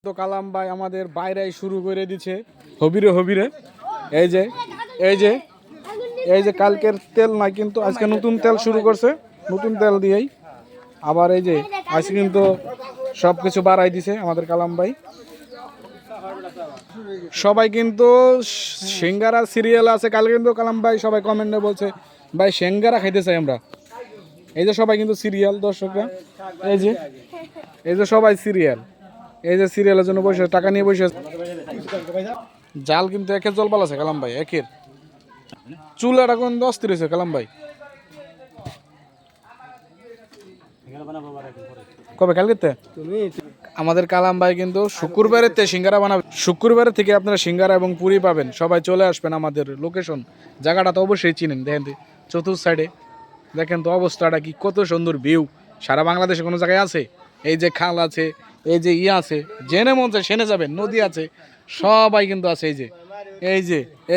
তো কালাম ভাই আমাদের বাইরে শুরু করে দিচ্ছে হবিরে হবিরে। এই যে এই যে এই যে কালকের তেল নাই কিন্তু আজকে নতুন তেল শুরু করছে, নতুন তেল দিয়েই আবার এই যে আজকে কিন্তু সব কিছু বাড়াই দিছে আমাদের কালাম ভাই। সবাই কিন্তু সিঙ্গারা সিরিয়াল আছে কালকে কিন্তু কালাম ভাই সবাই কমেন্টে বলছে ভাই সিঙ্গারা খাইতে চাই আমরা। এই যে সবাই কিন্তু সিরিয়াল দর্শকরা, এই যে এই যে সবাই সিরিয়াল, এই যে সিরিয়ালের জন্য বসে টাকা নিয়ে বসে জাল কিন্তু একের জল পালাছে কালাম ভাই, একের চুলাটা কোন অস্থির হয়েছে কালাম ভাই। কবে কালকে আমাদের কালাম ভাই কিন্তু শুক্রবারের সিঙ্গারা বানাবে, শুক্রবারের থেকে আপনারা সিঙ্গারা এবং পুরি পাবেন। সবাই চলে আসবেন আমাদের লোকেশন, জায়গাটা তো অবশ্যই চিনেন। দেখেন চতুর্থ সাইডে দেখেন তো অবস্থাটা কি, কত সুন্দর ভিউ। সারা বাংলাদেশে কোনো জায়গায় আছে? এই যে খাল আছে, এই যে আছে, জেনে মন চায় সেনে যাবেন, নদী আছে, সবাই কিন্তু আছে। এই যে